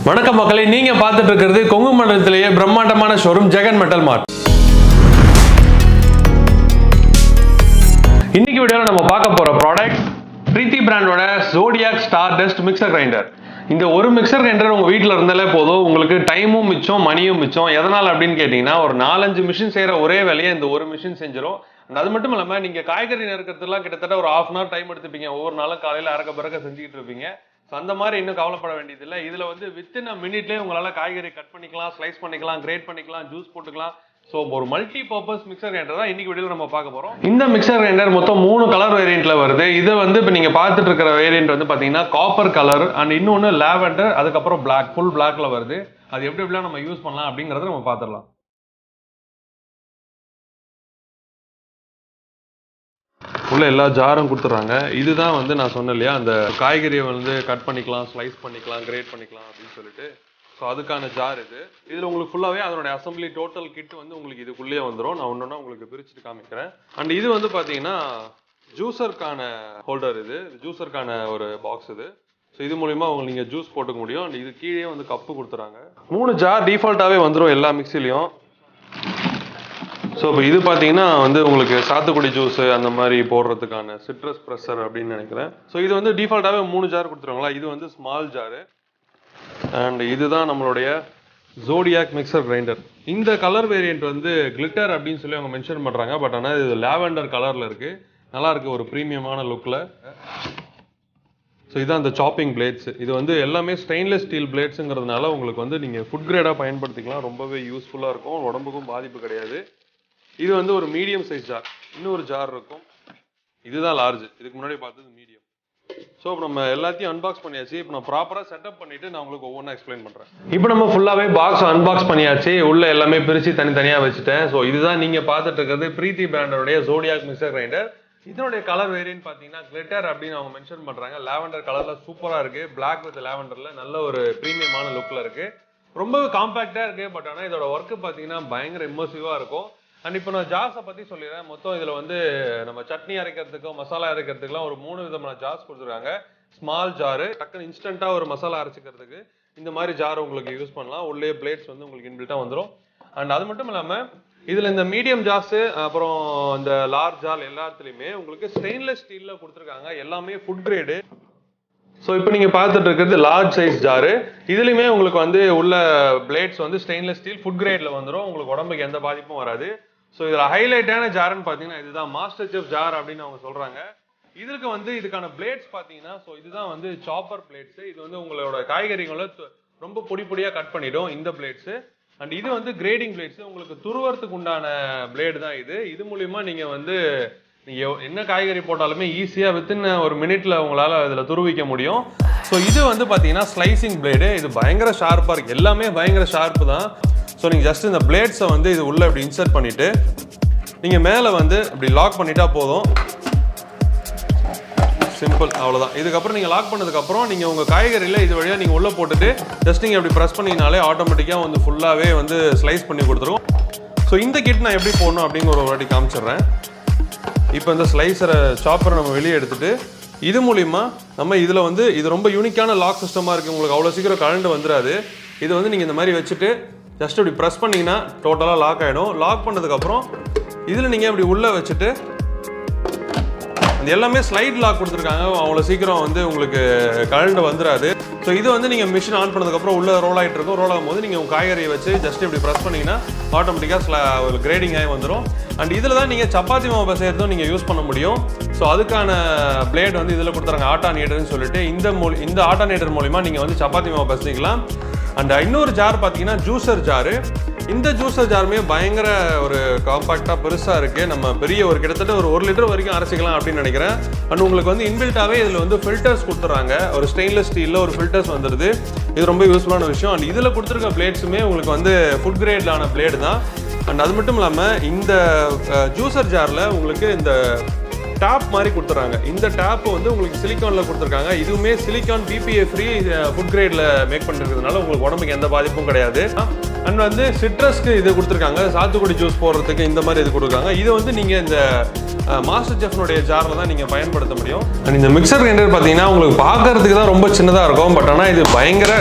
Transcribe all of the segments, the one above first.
வணக்கம் மக்களே, நீங்க பார்த்துட்டு இருக்கிறது கொங்கு மண்டலத்திலேயே பிரம்மாண்டமான ஷோரூம் ஜெகன் மெட்டல் மார்ட். இன்னைக்கு வீடியோல நம்ம பார்க்க போற ப்ராடக்ட் பிரீத்தி பிராண்டோட Zodiac Stardust மிக்சர் கிரைண்டர். இந்த ஒரு மிக்சர் கிரைண்டர் உங்க வீட்டில் இருந்தாலே போதும், உங்களுக்கு டைமும் மிச்சம் மணியும் மிச்சம். எதனால் அப்படின்னு கேட்டீங்கன்னா, ஒரு 4-5 மிஷின் செய்யற ஒரே வேலையை இந்த ஒரு மிஷின் செஞ்சிடும். அது மட்டும் இல்லாம நீங்க காய்கறி நறுக்கிறதுலாம் கிட்டத்தட்ட ஒரு 1/2 hour டைம் எடுத்துப்பீங்க. ஒவ்வொரு நாளும் காலையில அறக்க பறக்க செஞ்சுக்கிட்டு இருப்பீங்க. அந்த மாதிரி இன்னும் கவலைப்பட வேண்டியதில்லை. இதுல வந்து வித்தின் அ மினிட்லேயே உங்களால காய்கறி கட் பண்ணிக்கலாம், ஸ்லைஸ் பண்ணிக்கலாம், கிரேட் பண்ணிக்கலாம், ஜூஸ் போட்டுக்கலாம். ஸோ ஒரு மல்டி பர்பஸ் மிக்சர் கிரைண்டர் தான் இன்னைக்கு வீடியோவில் நம்ம பார்க்க போறோம். இந்த மிக்சர் கிரைண்டர் மொத்தம் 3 கலர் வேரியன்ட்ல வருது. இது வந்து இப்போ நீங்க பார்த்துட்டு இருக்கிற வேரியன்ட் வந்து பாத்தீங்கன்னா காப்பர் கலர் அண்ட் இன்னொன்று லாவெண்டர், அதுக்கப்புறம் பிளாக், ஃபுல் பிளாக்ல வருது. அது எப்படி எப்படிலாம் நம்ம யூஸ் பண்ணலாம் அப்படிங்கறத நம்ம பார்த்துடலாம். உள்ள எல்லா ஜாரும் கொடுத்துட்றாங்க. இதுதான் வந்து நான் சொன்னேன் இல்லையா, அந்த காய்கறியை வந்து கட் பண்ணிக்கலாம், ஸ்லைஸ் பண்ணிக்கலாம், கிரேட் பண்ணிக்கலாம் அப்படின்னு சொல்லிட்டு. ஸோ அதுக்கான ஜார் இது. இதில் உங்களுக்கு ஃபுல்லாகவே அதனுடைய அசம்பிளி டோட்டல் கிட் வந்து உங்களுக்கு இதுக்குள்ளேயே வந்துடும். நான் ஒன்று உங்களுக்கு பிரிச்சுட்டு காமிக்கிறேன். அண்ட் இது வந்து பார்த்தீங்கன்னா ஜூஸருக்கான ஹோல்டர். இது ஜூஸருக்கான ஒரு பாக்ஸ் இது. ஸோ இது மூலிமா உங்களுக்கு நீங்கள் ஜூஸ் போட்டுக்க முடியும். அண்ட் இது கீழே வந்து கப்பு கொடுத்துறாங்க. 3 ஜார் டிஃபால்ட்டாகவே வந்துடும் எல்லா மிக்சிலையும். ஸோ இப்போ இது பார்த்தீங்கன்னா வந்து உங்களுக்கு சாத்துக்குடி ஜூஸ் அந்த மாதிரி போடுறதுக்கான சிட்ரஸ் ப்ரெஷர் அப்படின்னு நினைக்கிறேன். ஸோ இது வந்து டிஃபால்ட்டாகவே 3 ஜார் கொடுத்துருவாங்களா. இது வந்து ஸ்மால் ஜாரு. அண்ட் இதுதான் நம்மளுடைய Zodiac மிக்சர் கிரைண்டர். இந்த கலர் வேரியன்ட் வந்து கிளிட்டர் அப்படின்னு சொல்லி அவங்க மென்ஷன் பண்ணுறாங்க. பட் ஆனால் இது லாவெண்டர் கலரில் இருக்குது. நல்லா இருக்குது, ஒரு ப்ரீமியமான லுக்கில். ஸோ இதுதான் அந்த சாப்பிங் பிளேட்ஸ். இது வந்து எல்லாமே ஸ்டெயின்லெஸ் ஸ்டீல் பிளேட்ஸுங்கிறதுனால உங்களுக்கு வந்து நீங்கள் ஃபுட் கிரேடாக பயன்படுத்திக்கலாம். ரொம்பவே யூஸ்ஃபுல்லாக இருக்கும், உடம்புக்கும் பாதிப்பு கிடையாது. இது வந்து ஒரு மீடியம் சைஸ் ஜார். இன்னொரு ஜார் இருக்கும், இதுதான் லார்ஜ். இதுக்கு முன்னாடி பார்த்தது மீடியம். ஸோ இப்போ நம்ம எல்லாத்தையும் அன்பாக்ஸ் பண்ணியாச்சு. இப்போ நான் ப்ராப்பராக செட்டப் பண்ணிட்டு நான் உங்களுக்கு ஒவ்வொன்றா எக்ஸ்பிளைன் பண்ணுறேன். இப்போ நம்ம ஃபுல்லாகவே பாக்ஸ் அன்பாக்ஸ் பண்ணியாச்சு. உள்ள எல்லாமே பிரித்து தனித்தனியாக வச்சுட்டேன். ஸோ இதுதான் நீங்கள் பார்த்துட்டு இருக்கிறது பிரீத்தி பிராண்டோடைய Zodiac மிக்சர் கிரைண்டர். இதனுடைய கலர் வேரியன்ட் பார்த்தீங்கன்னா கிளிட்டர் அப்படின்னு அவங்க மென்ஷன் பண்ணுறாங்க. லாவெண்டர் கலரில் சூப்பராக இருக்குது. பிளாக் வித் லாவெண்டரில் நல்ல ஒரு ப்ரீமியமான லுக்கில் இருக்குது. ரொம்பவே காம்பேக்டாக இருக்குது. பட் ஆனால் இதோட ஒர்க்கு பார்த்தீங்கன்னா பயங்கர இம்மர்சிவாக இருக்கும். அண்ட் இப்போ நான் ஜார்ஸை பற்றி சொல்லிடுறேன். மொத்தம் இதில் வந்து நம்ம சட்னி அரைக்கிறதுக்கும் மசாலா அரைக்கிறதுக்குலாம் ஒரு 3 விதமான ஜார்ஸ் கொடுத்துருக்காங்க. ஸ்மால் ஜாரு, டக்குன்னு இன்ஸ்டண்ட்டாக ஒரு மசாலா அரைச்சிக்கிறதுக்கு இந்த மாதிரி ஜார் உங்களுக்கு யூஸ் பண்ணலாம். உள்ளே பிளேட்ஸ் வந்து உங்களுக்கு இன்பில்ட்டாக வந்துடும். அண்ட் அது மட்டும் இல்லாமல் இதில் இந்த மீடியம் ஜார்ஸு அப்புறம் இந்த லார்ஜ் ஜார் எல்லாத்துலேயுமே உங்களுக்கு ஸ்டெயின்லெஸ் ஸ்டீலில் கொடுத்துருக்காங்க. எல்லாமே ஃபுட் கிரேடு. ஸோ இப்போ நீங்கள் பார்த்துட்டு இருக்கிறது லார்ஜ் சைஸ் ஜாரு. இதுலேயுமே உங்களுக்கு வந்து உள்ள பிளேட்ஸ் வந்து ஸ்டெயின்லெஸ் ஸ்டீல் ஃபுட் கிரேடில் வந்துடும். உங்களுக்கு உடம்புக்கு எந்த பாதிப்பும் வராது. ஸோ இதில் ஹைலைட்டான ஜாருன்னு பார்த்தீங்கன்னா இதுதான் மாஸ்டர் செஃப் ஜார் அப்படின்னு அவங்க சொல்கிறாங்க. இதுக்கு வந்து இதுக்கான பிளேட்ஸ் பார்த்தீங்கன்னா, ஸோ இதுதான் வந்து சாப்பர் பிளேட்ஸு. இது வந்து உங்களோட காய்கறிகளை ரொம்ப பொடியாக கட் பண்ணிடும் இந்த பிளேட்ஸு. அண்ட் இது வந்து கிரேடிங் பிளேட்ஸு. உங்களுக்கு துருவறதுக்கு உண்டான பிளேடு தான் இது. இது மூலிமா நீங்கள் வந்து நீங்கள் என்ன காய்கறி போட்டாலுமே ஈஸியாக வித்தின் ஒரு மினிட்ல உங்களால் இதில் துருவிக்க முடியும். ஸோ இது வந்து பார்த்தீங்கன்னா ஸ்லைசிங் பிளேடு. இது பயங்கர ஷார்ப்பாக இருக்குது. எல்லாமே பயங்கர ஷார்ப்பு தான். ஸோ நீங்கள் ஜஸ்ட் இந்த பிளேட்ஸை வந்து இது உள்ளே இப்படி இன்சர்ட் பண்ணிவிட்டு நீங்கள் மேலே வந்து இப்படி லாக் பண்ணிட்டா போதும். சிம்பிள், அவ்வளோதான். இதுக்கப்புறம் நீங்கள் லாக் பண்ணதுக்கப்புறம் நீங்கள் உங்கள் காய்கறியில் இது வழியாக நீங்கள் உள்ளே போட்டுட்டு ஜஸ்ட் நீங்கள் அப்படி ப்ரெஸ் பண்ணிங்கனாலே ஆட்டோமேட்டிக்காக வந்து ஃபுல்லாகவே வந்து ஸ்லைஸ் பண்ணி கொடுத்துரும். ஸோ இந்த கிட் நான் எப்படி போடணும் அப்படிங்கிற ஒரு வாட்டி காமிச்சிடுறேன். இப்போ இந்த ஸ்லைசரை சாப்பரை நம்ம வெளியே எடுத்துகிட்டு இது மூலிமா நம்ம இதில் வந்து இது ரொம்ப யூனிக்கான லாக் சிஸ்டமாக இருக்குது. உங்களுக்கு அவ்வளோ சீக்கிரம் கரண்ட் வந்துடாது. இது வந்து நீங்கள் இந்த மாதிரி வச்சுட்டு ஜஸ்ட் இப்படி ப்ரெஸ் பண்ணிங்கன்னா டோட்டலாக லாக் ஆகிடும். லாக் பண்ணதுக்கப்புறம் இதில் நீங்கள் இப்படி உள்ளே வச்சுட்டு அது எல்லாமே ஸ்லைட் லாக் கொடுத்துருக்காங்க. அவ்வளோ சீக்கிரம் வந்து உங்களுக்கு கரண்ட் வந்துடாது. ஸோ இது வந்து நீங்கள் மிஷின் ஆன் பண்ணதுக்கப்புறம் உள்ளே ரோல் ஆகிட்டு இருக்கும். ரோல் ஆகும்போது நீங்கள் உங்கள் காய்கறியை வச்சு ஜஸ்ட் இப்படி ப்ரெஸ் பண்ணிங்கன்னா ஆட்டோமேட்டிக்காக ஒரு கிரேடிங் ஆகி வந்துடும். அண்ட் இதில் தான் நீங்கள் சப்பாத்தி மாவு பிசைறதும் நீங்கள் யூஸ் பண்ண முடியும். ஸோ அதுக்கான பிளேட் வந்து இதில் கொடுத்துறாங்க, ஆட்டானேட்டர்னு சொல்லிட்டு. இந்த ஆட்டானேட்டர் மூலிமா நீங்கள் வந்து சப்பாத்தி மாவு பிசைக்கலாம். அண்ட் இன்னொரு ஜார் பார்த்தீங்கன்னா ஜூஸர் ஜாரு. இந்த ஜூஸர் ஜாருமே பயங்கர ஒரு காம்பாக்டாக பெருசாக இருக்குது. நம்ம பெரிய ஒரு கிட்டத்தட்ட ஒரு 1 லிட்டர் வரைக்கும் அரைச்சிக்கலாம் அப்படின்னு நினைக்கிறேன். அண்ட் உங்களுக்கு வந்து இன்பில்ட்டாகவே இதில் வந்து ஃபில்டர்ஸ் கொடுத்துட்றாங்க. ஒரு ஸ்டெயின்லெஸ் ஸ்டீலில் ஒரு ஃபில்டர்ஸ் வந்துடுது. இது ரொம்ப யூஸ்ஃபுல்லான விஷயம். அண்ட் இதில் கொடுத்துருக்க பிளேட்ஸுமே உங்களுக்கு வந்து ஃபுட் கிரேடான பிளேடு தான். அண்ட் அது மட்டும் இல்லாமல் இந்த ஜூஸர் ஜாரில் உங்களுக்கு இந்த டாப் மாதிரி கொடுத்துறாங்க. இந்த டாப் வந்து உங்களுக்கு சிலிக்கானில் கொடுத்துருக்காங்க. இதுவுமே சிலிக்கான் BPA ஃப்ரீ ஃபுட் கிரேடில் மேக் பண்ணிருக்கிறதுனால உங்களுக்கு உடம்புக்கு எந்த பாதிப்பும் கிடையாது. அண்ட் வந்து சிட்ரஸ்க்கு இது கொடுத்துருக்காங்க, சாத்துக்குடி ஜூஸ் போடுறதுக்கு இந்த மாதிரி இது கொடுக்குறாங்க. இது வந்து நீங்கள் இந்த மாஸ்டர் செஃப்னுடைய ஜாரில் தான் நீங்கள் பயன்படுத்த முடியும். அண்ட் இந்த மிக்சர் கிரைண்டர் பார்த்தீங்கன்னா உங்களுக்கு பார்க்கறதுக்கு தான் ரொம்ப சின்னதாக இருக்கும். பட் ஆனால் இது பயங்கர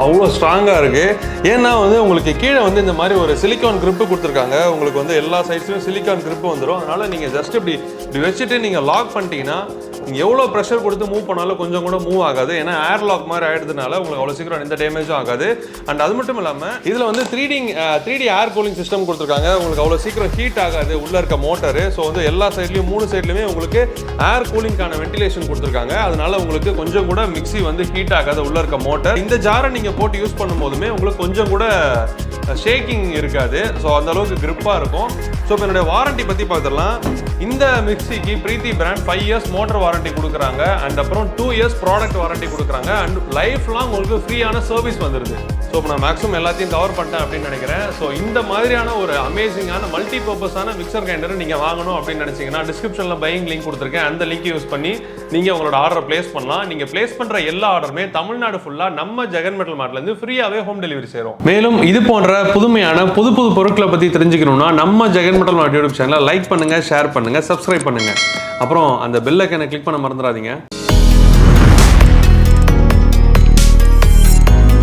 அவ்வளோ ஸ்ட்ராங்காக இருக்குது. ஏன்னா வந்து உங்களுக்கு கீழே வந்து இந்த மாதிரி ஒரு சிலிக்கான் கிரிப்பு கொடுத்துருக்காங்க. உங்களுக்கு வந்து எல்லா சைட்ஸ்லையும் சிலிக்கான் கிரிப்பு வந்துடும். அதனால் நீங்கள் ஜஸ்ட் இப்படி வச்சுட்டு நீங்கள் லாக் பண்ணிட்டீங்கன்னா நீங்கள் எவ்வளோ ப்ரெஷர் கொடுத்து மூவ் பண்ணாலும் கொஞ்சம் கூட மூவ் ஆகாது. ஏன்னா ஏர் லாக் மாதிரி ஆகிடுறதுனால உங்களுக்கு அவ்வளோ சீக்கிரம் எந்த டேமேஜும் ஆகாது. அண்ட் அது மட்டும் இல்லாமல் இதில் வந்து 3D ஏர் கூலிங் சிஸ்டம் கொடுத்துருக்காங்க. உங்களுக்கு அவ்வளோ சீக்கிரம் ஹீட் ஆகாது உள்ள இருக்க மோட்டரு. ஸோ வந்து எல்லா சைட்லையும் 3 சைட்லையுமே உங்களுக்கு ஏர் கூலிங்கான வென்டிலேஷன் கொடுத்துருக்காங்க. அதனால உங்களுக்கு கொஞ்சம் கூட மிக்ஸி வந்து ஹீட் ஆகாது உள்ள இருக்க மோட்டர். இந்த ஜாரை நீங்கள் போட்டு யூஸ் பண்ணும்போதுமே உங்களுக்கு கொஞ்சம் கூட ஷேக்கிங் இருக்காது. ஸோ அந்த அளவுக்கு கிரிப்பாக இருக்கும். ஸோ இப்போ என்னுடைய வாரண்டி பற்றி பார்த்துடலாம். இந்த மிக்ஸிக்கு பிரீத்தி பிராண்ட் 5 இயர்ஸ் மோட்டர் வாரண்டி கொடுக்குறாங்க. அண்ட் அப்புறம் 2 இயர்ஸ் ப்ராடக்ட் வாரண்டி கொடுக்குறாங்க. அண்ட் லைஃப் லாங் உங்களுக்கு ஃப்ரீயான சர்வீஸ் வந்துடுது. ஸோ இப்போ நான் மேக்ஸிமம் எல்லாத்தையும் கவர் பண்ணிட்டேன் அப்படின்னு நினைக்கிறேன். ஸோ இந்த மாதிரியான ஒரு அமேசிங்கான மல்டி பர்பஸான மிக்சர் கிரைண்டர் நீங்கள் வாங்கணும் அப்படின்னு நினச்சிங்கன்னா டிஸ்கிரிப்ஷனில் பையிங் லிங்க் கொடுத்துருக்கேன். அந்த லிங்க் யூஸ் பண்ணி நீங்கள் உங்களோட ஆர்டரை பிளேஸ் பண்ணலாம். நீங்கள் பிளேஸ் பண்ணுற எல்லா ஆர்டருமே தமிழ்நாடு ஃபுல்லாக நம்ம ஜெகன் மெட்டல் மார்ட்லேருந்து ஃப்ரீயாகவே ஹோம் டெலிவரி செய்கிறோம். மேலும் இது போன்ற புதுமையான புது பொருட்களை பற்றி தெரிஞ்சுக்கணும்னா நம்ம ஜெகன் மெட்டல் மார்ட் யூடியூப் சேனலை லைக் பண்ணுங்கள், ஷேர் பண்ணுங்கள், சப்ஸ்கிரைப் பண்ணுங்கள். அப்புறம் அந்த பெல் ஐகானை கிளிக் பண்ண மறந்துடாதீங்க.